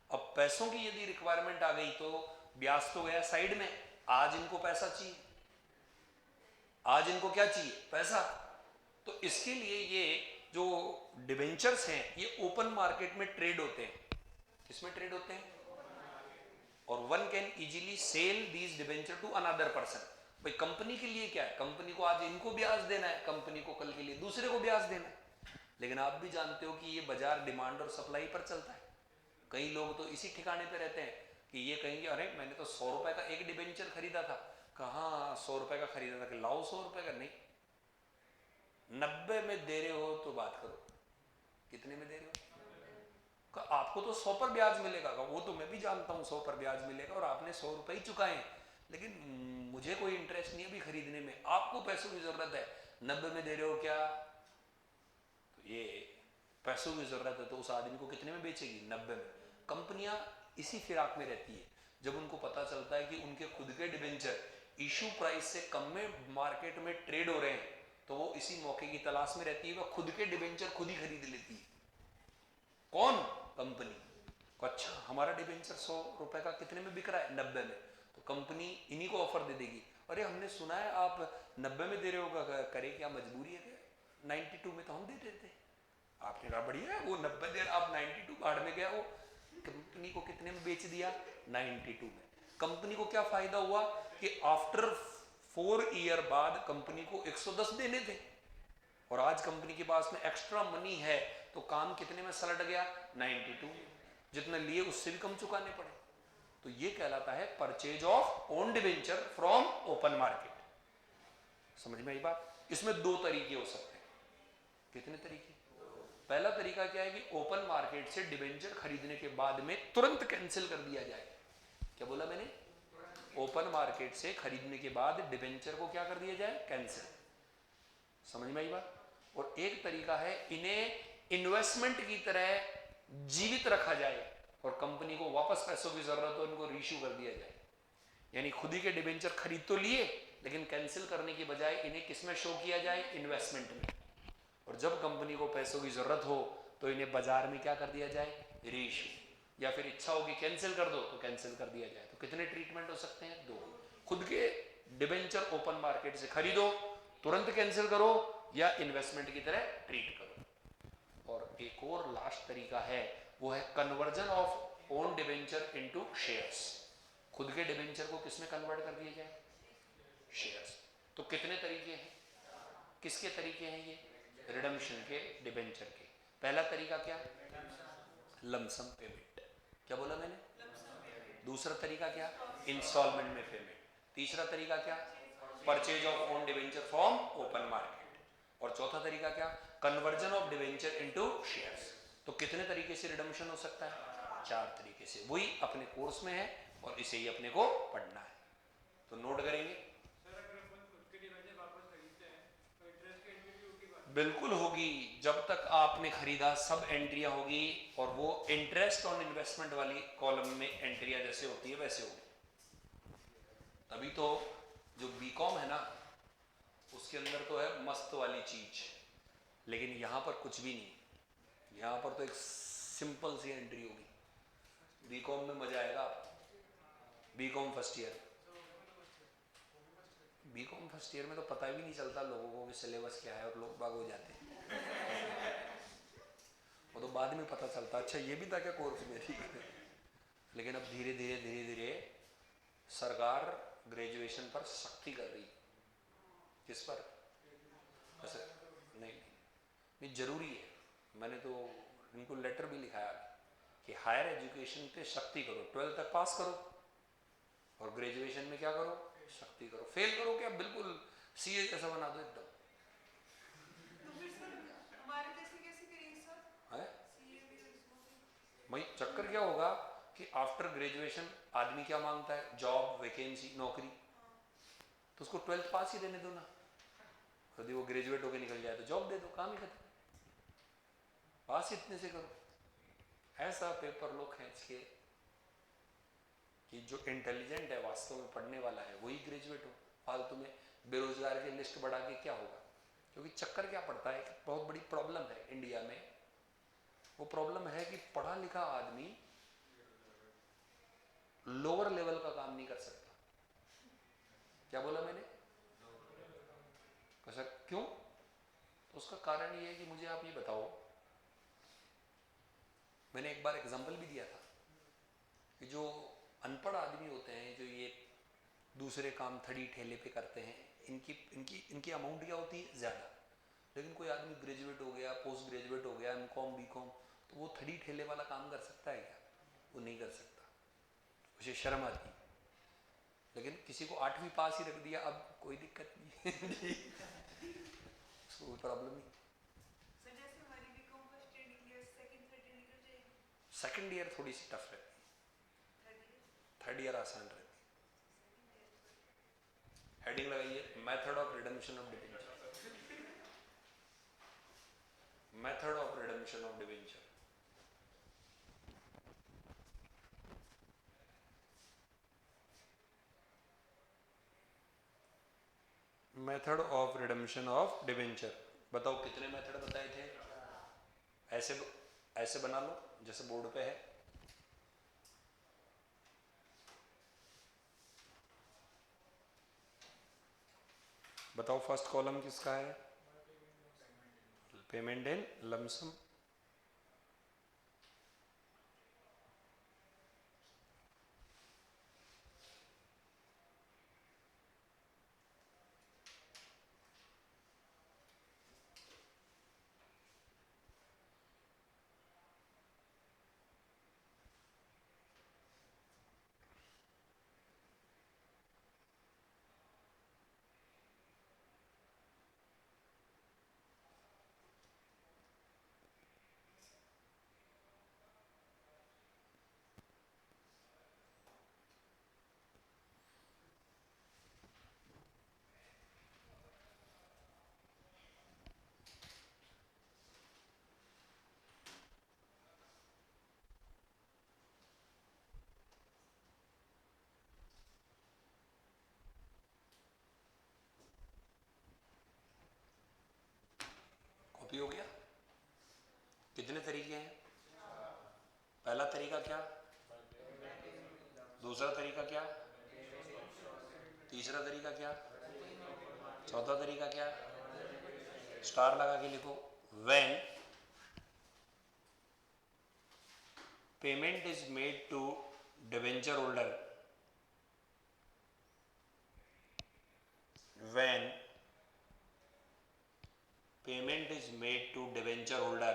अब पैसों की यदि रिक्वायरमेंट आ गई तो ब्याज तो गया साइड में, आज इनको पैसा चाहिए। आज इनको क्या चाहिए? पैसा। तो इसके लिए ये जो डिबेंचर्स हैं ये ओपन मार्केट में ट्रेड होते हैं। किसमें ट्रेड होते हैं? और one can easily sell these debenture to another person. भाई कंपनी के लिए क्या है? कंपनी को आज इनको ब्याज देना है, कंपनी को कल के लिए दूसरे को ब्याज देना है। लेकिन आप भी जानते हो कि ये बाजार डिमांड और सप्लाई पर चलता है। कई लोग तो इसी ठिकाने पे रहते हैं कि ये कहेंगे अरे मैंने तो 100 रुपए का एक डिबेंचर खरीदा था। कहाँ 100 रुपए का खरीदा था? कि लाओ 100 रुपए का। नहीं, 90 में दे रहे हो तो बात करो। कितने में दे रहे हो? आपको तो 100 पर ब्याज मिलेगा। वो तो मैं भी जानता हूँ 100 पर ब्याज मिलेगा और आपने 100 रुपए ही चुकाए हैं, लेकिन मुझे कोई इंटरेस्ट नहीं है अभी खरीदने में, आपको पैसों की जरूरत है, 90 में दे रहे हो क्या? तो ये पैसों की जरूरत है तो उस आदमी को कितने में बेचेगी? 90 में। कंपनियां इसी फिराक में रहती है, जब उनको पता चलता है कि उनके खुद के डिबेंचर इशू प्राइस से कम में मार्केट में ट्रेड हो रहे हैं, तो वो इसी मौके की तलाश में रहती है, वह खुद के डिबेंचर खुद ही खरीद लेती है। कौन? कंपनी को। अच्छा हमारा डिबेंचर 100 रुपए का कितने में बिक रहा है? 90 में। तो कंपनी इन्हीं को ऑफर दे देगी, अरे हमने सुना है आप 90 में दे रहे हो, करे क्या, मजबूरी है क्या? 92 में तो हम देते थे। आपने कहा बढ़िया है, वो 90 दे, आप 92 बाढ़ में गया, वो कंपनी को कितने में बेच दिया? 92 में। कंपनी को क्या फायदा हुआ कि आफ्टर 4 ईयर बाद कंपनी को 110 देने थे, और आज कंपनी के पास में एक्स्ट्रा मनी है, तो काम कितने में सलट गया? 92। जितने लिए उससे भी कम चुकाने पड़े। तो ये कहलाता है purchase of own debenture from open market. समझ में आई बात? इसमें दो तरीके हो सकते हैं। कितने तरीके? पहला तरीका क्या है कि ओपन मार्केट से डिवेंचर खरीदने के बाद में तुरंत कैंसिल कर दिया जाए। क्या बोला मैंने? ओपन मार्केट से खरीदने के बाद डिवेंचर को क्या कर दिया जाए? कैंसिल। समझ में आई बात? और एक तरीका है इन्हें इन्वेस्टमेंट की तरह जीवित रखा जाए और कंपनी को वापस पैसों की जरूरत हो, इनको रीइश्यू कर दिया जाए। यानी खुद ही के डिवेंचर खरीद तो लिए, लेकिन कैंसिल करने की बजाय इन्हें किसमें शो किया जाए? इन्वेस्टमेंट में। और जब कंपनी को पैसों की जरूरत हो तो इन्हें बाजार में क्या कर दिया जाए? रीइश्यू। या फिर इच्छा होगी कैंसिल कर दो तो कैंसिल कर दिया जाए। तो कितने ट्रीटमेंट हो सकते हैं? दो। खुद के डिवेंचर ओपन मार्केट से खरीदो, तुरंत कैंसिल करो, या इन्वेस्टमेंट की तरह ट्रीट करो। और एक और लास्ट तरीका है, वो है conversion of own debenture into shares. खुद के डिवेंचर को किसमें कन्वर्ट कर दिया जाए? शेयर्स। तो कितने तरीके हैं? किसके तरीके हैं ये? रिडम्पशन के, डिवेंचर के। पहला तरीका क्या? Lump sum payment. क्या बोला मैंने? दूसरा तरीका क्या? इंस्टॉलमेंट में पेमेंट। तीसरा तरीका क्या? Purchase of own debenture from open market. और चौथा तरीका क्या? Conversion of debenture into shares. तो कितने तरीके से रिडम्पशन हो सकता है? 4 तरीके से। वही अपने कोर्स में है और इसे ही अपने को पढ़ना है, तो नोट करेंगे। बिल्कुल होगी, जब तक आपने खरीदा सब एंट्रियां होगी, और वो इंटरेस्ट ऑन इन्वेस्टमेंट वाली कॉलम में एंट्रियां जैसे होती है वैसे होगी। तभी तो जो बीकॉम है ना, उसके अंदर तो है मस्त वाली चीज, लेकिन यहां पर कुछ भी नहीं। यहां पर तो एक सिंपल सी एंट्री होगी। बीकॉम में मजा आएगा आपको। BCom first year, BCom first year में तो पता भी नहीं चलता लोगों को कि सिलेबस क्या है, और लोग बाग हो जाते हैं। वो तो बाद में पता चलता, अच्छा ये भी था क्या कोर्स में, ठीक है। लेकिन अब धीरे धीरे धीरे धीरे सरकार ग्रेजुएशन पर सख्ती कर रही। किस पर? अच्छा नहीं नहीं, जरूरी है। मैंने तो इनको लेटर भी लिखाया कि हायर एजुकेशन पे सख्ती करो, 12th तक पास करो, और ग्रेजुएशन में क्या करो? सख्ती करो। फेल करो क्या? बिल्कुल सीए जैसा बना दो एकदम। तो फिर सर हमारे जैसे कैसे करेंगे सर? है सीए भी तो इसमें भाई, चक्कर क्या होगा कि आफ्टर ग्रेजुएशन आदमी क्या मांगता है? जॉब, वैकेंसी, नौकरी। तो उसको 12th पास ही देने दो ना। यदि वो ग्रेजुएट होकर निकल जाए तो जॉब दे दो, काम ही खत्म। पास इतने से करो। ऐसा पेपर लो खींच के कि जो इंटेलिजेंट है, वास्तव में पढ़ने वाला है, वही ग्रेजुएट हो। फालतू में बेरोजगार की लिस्ट बढ़ा के क्या होगा? क्योंकि चक्कर क्या पड़ता है कि बहुत बड़ी प्रॉब्लम है इंडिया में। वो प्रॉब्लम है कि पढ़ा लिखा आदमी लोअर लेवल का काम नहीं कर सकता। क्या बोला मैंने? कैसा? क्यों? तो उसका कारण ये है कि मुझे आप ये बताओ, मैंने एक बार एग्जांपल भी दिया था कि जो अनपढ़ आदमी होते हैं, जो ये दूसरे काम थड़ी ठेले पे करते हैं, इनकी इनकी इनकी अमाउंट क्या होती है? ज़्यादा। लेकिन कोई आदमी ग्रेजुएट हो गया, पोस्ट ग्रेजुएट हो गया, एमकॉम, बीकॉम, तो वो थड़ी ठेले वाला काम कर सकता है क्या? वो नहीं कर सकता, उसे शर्म आती। लेकिन किसी को 8वीं पास ही रख दिया, अब कोई दिक्कत नहीं है। उसको कोई प्रॉब्लम नहीं। सर जैसे हमारी बीकॉम फर्स्ट ईयर निकली है, सेकंड थर्ड ईयर निकल जाएगी। सेकंड ईयर थोड़ी सी टफ रहती, थर्ड ईयर आसान रहती। हेडिंग लगाइए, method of redemption of debenture, method of redemption of debenture. Method of redemption of debenture. बताओ कितने मेथड बताए थे? ऐसे बना लो जैसे बोर्ड पे है। बताओ फर्स्ट कॉलम किसका है? Payment in lump sum. कॉपी हो गया? कितने तरीके हैं? पहला तरीका क्या? दूसरा तरीका क्या? तीसरा तरीका क्या? चौथा तरीका क्या? स्टार लगा के लिखो। When payment is made to debenture holder, when payment is made to debenture holder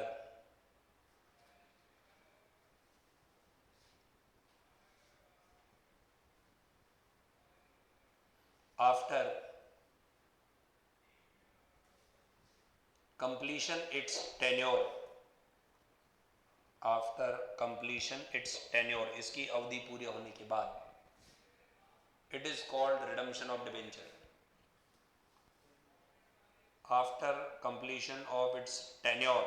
after completion its tenure, after completion its tenure, इसकी अवधि पूरी होने के बाद, it is called redemption of debenture. After completion of its tenure,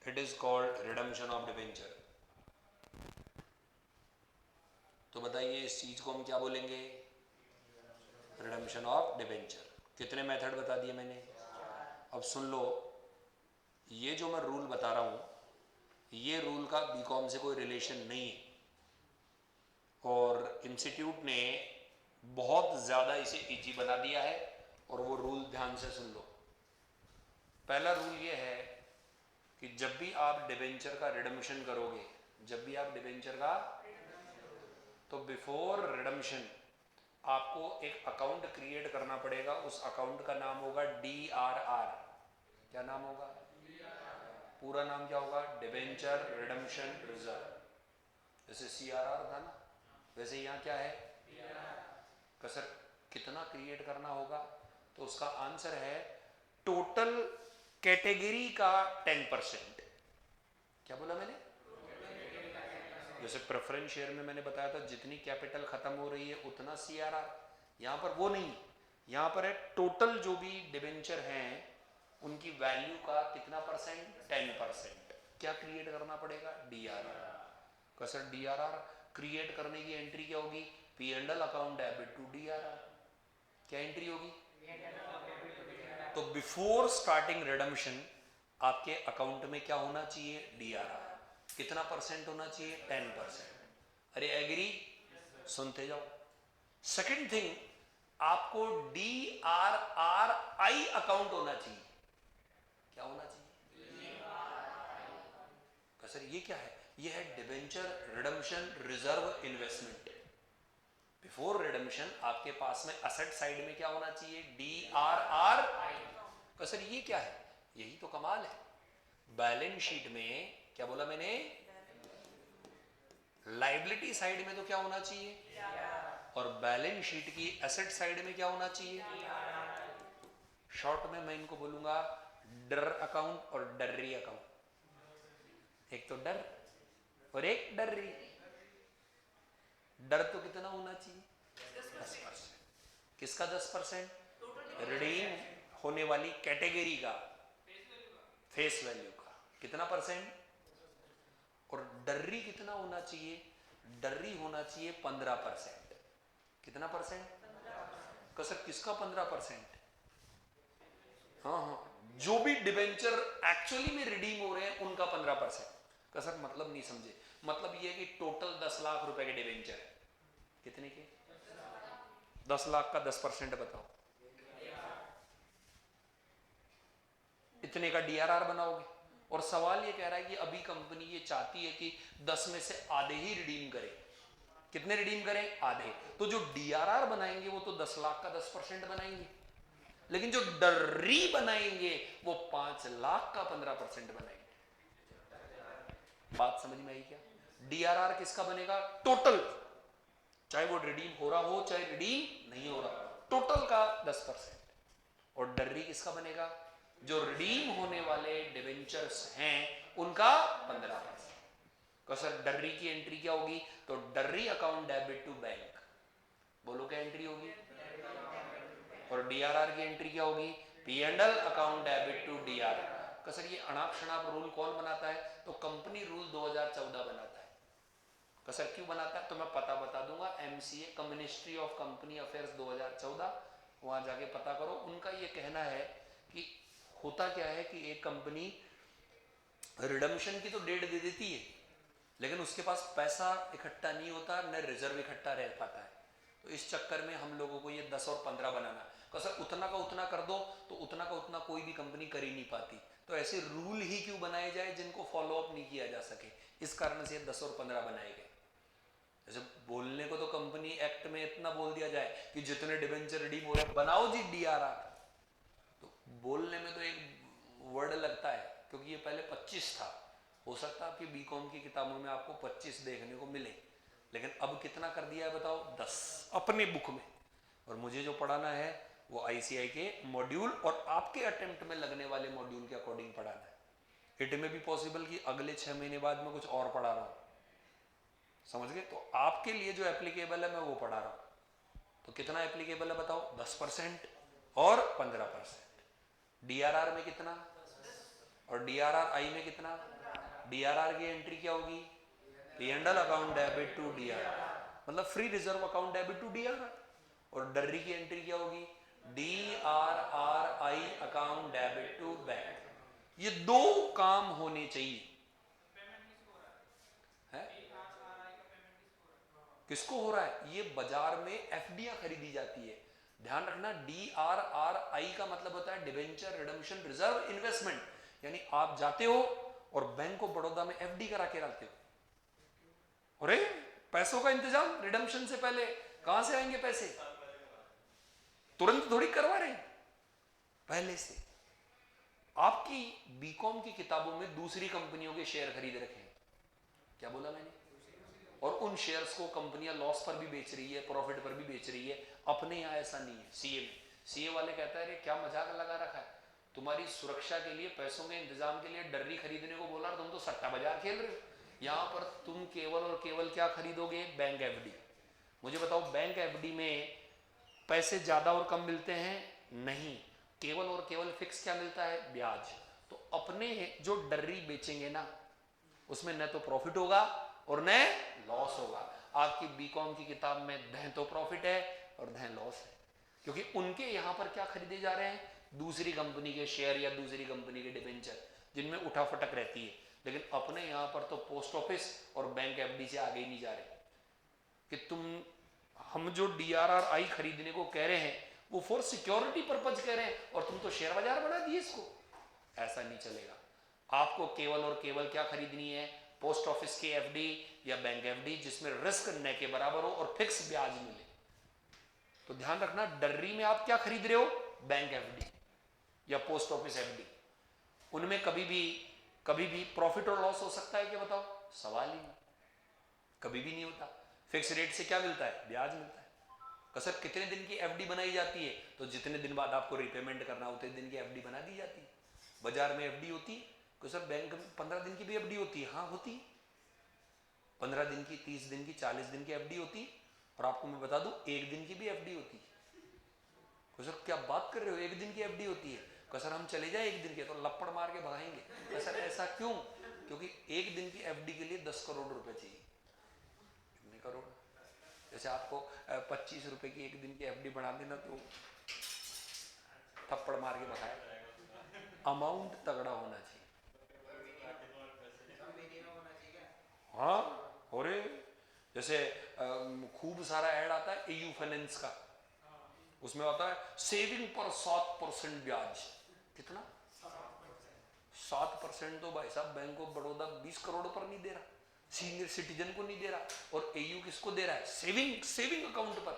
it is called redemption of debenture. तो बताइए इस चीज को हम क्या बोलेंगे? Redemption of debenture. कितने मेथड बता दिए मैंने? अब सुन लो, ये जो मैं रूल बता रहा हूं, ये रूल का बीकॉम से कोई रिलेशन नहीं है, और इंस्टीट्यूट ने बहुत ज्यादा इसे इजी बना दिया है। और वो रूल ध्यान से सुन लो। पहला रूल ये है कि जब भी आप डिबेंचर का रिडम्पशन करोगे, जब भी आप डिबेंचर का, तो बिफोर रिडम्पशन आपको एक अकाउंट क्रिएट करना पड़ेगा। उस अकाउंट का नाम होगा DRR। क्या नाम होगा? पूरा नाम क्या होगा? Debenture redemption reserve. जैसे CRR था ना, वैसे यहाँ क्या है? सर कितना क्रिएट करना होगा? तो उसका आंसर है टोटल कैटेगरी का 10%। क्या बोला मैंने? जैसे प्रेफरेंस शेयर में मैंने बताया था जितनी कैपिटल खत्म हो रही है उतना CRR। यहाँ पर वो नहीं, यहाँ पर है टोटल जो भी डिबेंचर हैं उनकी वैल्यू का कितना परसेंट? 10%। क्या क्रिएट करना पड़ेगा? DRR। सर DRR क्रिएट करने की एंट्री क्या होगी? P&L account debit to DRR। क्या एंट्री होगी? तो बिफोर स्टार्टिंग रिडम्पशन आपके अकाउंट में क्या होना चाहिए? DRR। कितना परसेंट होना चाहिए? 10%। अरे एग्री? सुनते जाओ। सेकंड थिंग, आपको DRRI अकाउंट होना चाहिए। क्या होना चाहिए? सर ये क्या है? ये है debenture redemption reserve investment. Before redemption आपके पास में असेट साइड में क्या होना चाहिए? DRRI। सर ये क्या है? यही तो कमाल है। बैलेंस शीट में क्या बोला मैंने? लायबिलिटी साइड में तो क्या होना चाहिए? और बैलेंस शीट की एसेट साइड में क्या होना चाहिए? शॉर्ट में मैं इनको बोलूंगा डर अकाउंट और डर्री अकाउंट। एक तो डर और एक डर्री। डर तो कितना होना चाहिए? 10%। किसका 10%? रिडीम होने वाली कैटेगरी का, फेस वैल्यू का। कितना परसेंट? और डर्री कितना होना चाहिए? डर्री होना चाहिए 15%। कितना परसेंट? सर किसका 15%? हाँ हाँ, जो भी डिबेंचर एक्चुअली में रिडीम हो रहे हैं उनका 15%। सर मतलब नहीं समझे। मतलब ये है कि टोटल 10 लाख रुपए के डिबेंचर है। कितने के? 10 लाख का 10% बताओ। इतने का डीआरआर बनाओगे। और सवाल ये कह रहा है कि अभी कंपनी ये चाहती है कि 10 में से आधे ही रिडीम करे। कितने रिडीम करें? आधे। तो जो डीआरआर बनाएंगे वो तो 10 लाख का 10% बनाएंगे, लेकिन जो डर्री बनाएंगे वो 5 लाख का 15% बनाएंगे। बात समझ में आई क्या? डीआरआर किसका बनेगा? टोटल, चाहे वो रिडीम हो रहा हो चाहे रिडीम नहीं हो रहा, टोटल का 10%। और डर्री किसका बनेगा? जो रिडीम होने वाले डिवेंचर्स हैं उनका 15%। तो सर डर्री की एंट्री क्या होगी? तो डर्री अकाउंट डेबिट टू बैंक। बोलो क्या एंट्री होगी? और डीआरआर की एंट्री क्या होगी? P and L account debit to DRR. तो सर ये अनाप शनाप रूल कौन बनाता है? तो कंपनी रूल 2014 बनाता है। तो सर क्यों बनाता है? तो मैं पता बता दूंगा, MCA ministry of company affairs 2014, वहां जाके पता करो। उनका ये कहना है कि होता क्या है कि एक कंपनी रिडम्पशन की तो डेट दे देती है, लेकिन उसके पास पैसा इकट्ठा नहीं होता, न रिजर्व इकट्ठा रह पाता है। तो इस चक्कर में हम लोगों को ये 10 और 15 बनाना। तो सर उतना का उतना कर दो, तो उतना का उतना कोई भी कंपनी कर ही नहीं पाती। तो ऐसे रूल ही क्यों बनाए जाए जिनको फॉलो अप नहीं किया जा सके? इस कारण से 10 और 15 बनाए गए। जैसे बोलने को तो कंपनी एक्ट में इतना बोल दिया जाए कि जितने डिबेंचर रिडीम हो रहे हैं बनाओ जी डीआरआर। तो बोलने में तो एक वर्ड लगता है, क्योंकि ये पहले 25 था। हो सकता है आपकी बीकॉम की किताबों में आपको 25 देखने को मिले, लेकिन अब कितना कर दिया है बताओ? 10 अपने बुक में। और मुझे जो पढ़ाना है वो आईसीआई के मॉड्यूल और आपके अटेम्प्ट में लगने वाले मॉड्यूल के अकॉर्डिंग पढ़ाना है। इट में भी पॉसिबल कि अगले 6 महीने बाद मैं कुछ और पढ़ा रहा हूं, समझ गए? तो आपके लिए जो एप्लीकेबल है मैं वो पढ़ा रहा हूं। तो कितना एप्लीकेबल है बताओ? 10% और 15%। डीआरआर में कितना? और डीआरआर आई में कितना? डीआरआर की एंट्री क्या होगी? P and L account debit to DRR, मतलब free reserve account debit to DRR. और डर्री की एंट्री क्या होगी? DRRI account debit to bank. ये दो काम होने चाहिए। है? किसको हो रहा है? ये बाजार में एफडीआई खरीदी जाती है। ध्यान रखना, डीआरआरआई का मतलब होता है डिबेंचर रिडम्पशन रिजर्व इन्वेस्टमेंट। यानी आप जाते हो और बैंक ऑफ बड़ौदा में एफडी करा के रखते हो। अरे पैसों का इंतजाम रिडम्पशन से पहले कहां से आएंगे पैसे? तुरंत थोड़ी करवा रहे हैं, पहले से। आपकी बीकॉम की किताबों में दूसरी कंपनियों के शेयर खरीद रखे हैं। क्या बोला मैंने? और उन शेयर्स को कंपनियां लॉस पर भी बेच रही है, प्रॉफिट पर भी बेच रही है। अपने यहां ऐसा नहीं है। सीए में सीए वाले कहता है, क्या मजाक लगा रखा है, तुम्हारी सुरक्षा के लिए, पैसों के इंतजाम के लिए डर्री खरीदने को बोला, तुम तो सट्टा बाजार खेल रहे हो। यहां पर तुम केवल और केवल क्या खरीदोगे? Bank FD. मुझे बताओ, बैंक एफडी में पैसे ज्यादा और कम मिलते हैं? नहीं, केवल और केवल फिक्स क्या मिलता है? ब्याज। तो अपने जो डर्री बेचेंगे ना, उसमें न तो प्रॉफिट होगा और न लॉस होगा। आपकी बीकॉम की किताब में धह तो प्रॉफिट है और धह लॉस है, क्योंकि उनके यहां पर क्या खरीदे जा रहे हैं? दूसरी कंपनी के शेयर या दूसरी कंपनी के डिबेंचर, जिनमें उठाफटक रहती है। लेकिन अपने यहां पर तो पोस्ट ऑफिस और बैंक एफडी से आगे ही नहीं जा रहे कि हम जो डीआरआरआई खरीदने को कह रहे हैं वो फॉर सिक्योरिटी पर्पज कह रहे हैं, और तुम तो शेयर बाजार बना दिए इसको। ऐसा नहीं चलेगा। आपको केवल और केवल क्या खरीदनी है? पोस्ट ऑफिस की एफडी या बैंक एफडी, जिसमें रिस्क न के बराबर हो और फिक्स ब्याज मिले। तो ध्यान रखना, डर्री में आप क्या खरीद रहे हो? बैंक एफडी या पोस्ट ऑफिस एफडी। उनमें कभी भी प्रॉफिट और लॉस हो सकता है क्या? बताओ, सवाल ही नहीं, कभी भी नहीं होता। फिक्स रेट से क्या मिलता है? ब्याज मिलता है। कसर कितने दिन की एफडी बनाई जाती है? तो जितने दिन बाद आपको रिपेमेंट करना, उतने दिन की एफडी बना दी जाती है। बाजार में एफडी होती है, तो सर बैंक में 15 दिन की भी एफडी होती है? हाँ होती है, 15 दिन की, 30 दिन की, 40 दिन की एफडी होती है। और आपको मैं बता दूं, 1 दिन की भी एफडी होती है। तो सर क्या बात कर रहे हो, 1 दिन की एफडी होती है? तो सर हम चले जाए 1 दिन के तो लपड़ मार के भगाएंगे। तो सर ऐसा क्यों? क्योंकि 1 दिन की एफडी के लिए 10 करोड़ रुपए चाहिए। कितने करोड़? जैसे आपको 25 रुपए की 1 दिन की एफडी बना देना तो थप्पड़ मार के भगाए। अमाउंट तगड़ा होना चाहिए। हाँ, और जैसे खूब सारा ऐड आता है एयू फाइनेंस का, उसमें आता है सेविंग पर 7% ब्याज। कितना? 7%। तो भाई साहब बैंक ऑफ बड़ौदा 20 करोड़ पर नहीं दे रहा, सीनियर सिटीजन को नहीं दे रहा, और एयू किसको दे रहा है? सेविंग अकाउंट पर।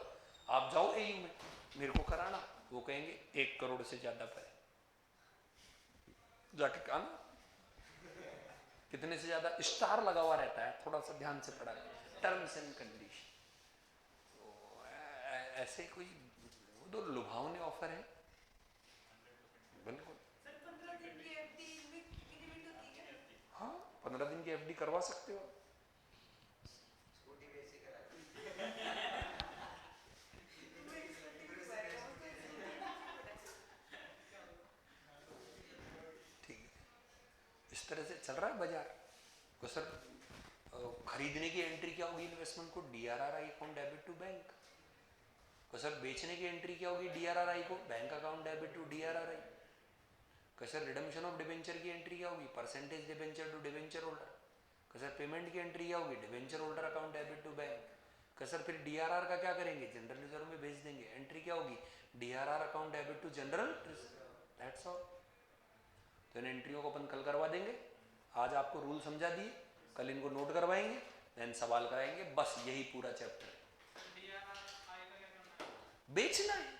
आप जाओ एयू में, मेरे को कराना, वो कहेंगे 1 करोड़ से ज्यादा पर जाके कहा ना, कितने से ज्यादा स्टार लगा हुआ रहता है, थोड़ा सा ध्यान से पढ़ा, टर्म्स एंड कंडीशन। तो ऐसे कोई वो तो लुभावने ऑफर है बिल्कुल। सर 15 दिन की एफडी में कितनी लिमिट होती है? हाँ, 15 दिन की एफडी करवा सकते हो। ठीक है, इस तरह से चल रहा है बाजार। तो सर खरीदने की एंट्री क्या होगी इन्वेस्टमेंट को? DRRI account debit to bank. तो सर बेचने की एंट्री क्या होगी डीआरआरआई को? Bank account debit to DRRI. तो सर रिडम्पशन ऑफ डिबेंचर की एंट्री क्या होगी? Percentage debenture to debenture holder. तो सर पेमेंट की एंट्री क्या होगी? Debenture holder account debit to bank. तो सर फिर डीआरआर का क्या करेंगे? जनरल रिजर्व में भेज देंगे। एंट्री क्या होगी? DRR account debit to general, that's all. तो इन एंट्रियों को अपन कल करवा देंगे। आज आपको रूल समझा दिए, कल इनको नोट करवाएंगे, देन सवाल कराएंगे, बस यही पूरा चैप्टर है। बेचना है,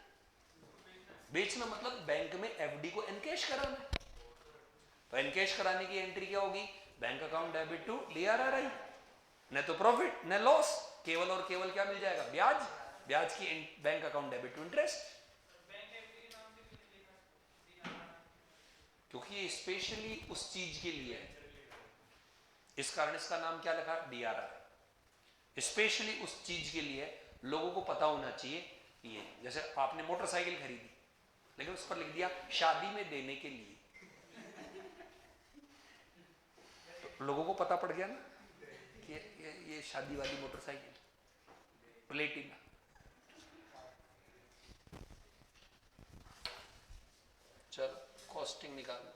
बेचना मतलब बैंक में एफडी को एनकैश कराना है। तो एनकैश कराने की एंट्री क्या होगी? Bank account debit to DRRI. न तो प्रॉफिट न लॉस, केवल और केवल क्या मिल जाएगा? ब्याज। ब्याज की bank account debit to interest. क्योंकि ये स्पेशली उस चीज के लिए है, इस कारण इसका नाम क्या लिखा? डीआरआर। स्पेशली उस चीज के लिए लोगों को पता होना चाहिए। ये जैसे आपने मोटरसाइकिल खरीदी, लेकिन उस पर लिख दिया शादी में देने के लिए, तो लोगों को पता पड़ गया ना कि ये शादी वाली मोटरसाइकिल, प्लेटिना। चलो कॉस्टिंग निकाल।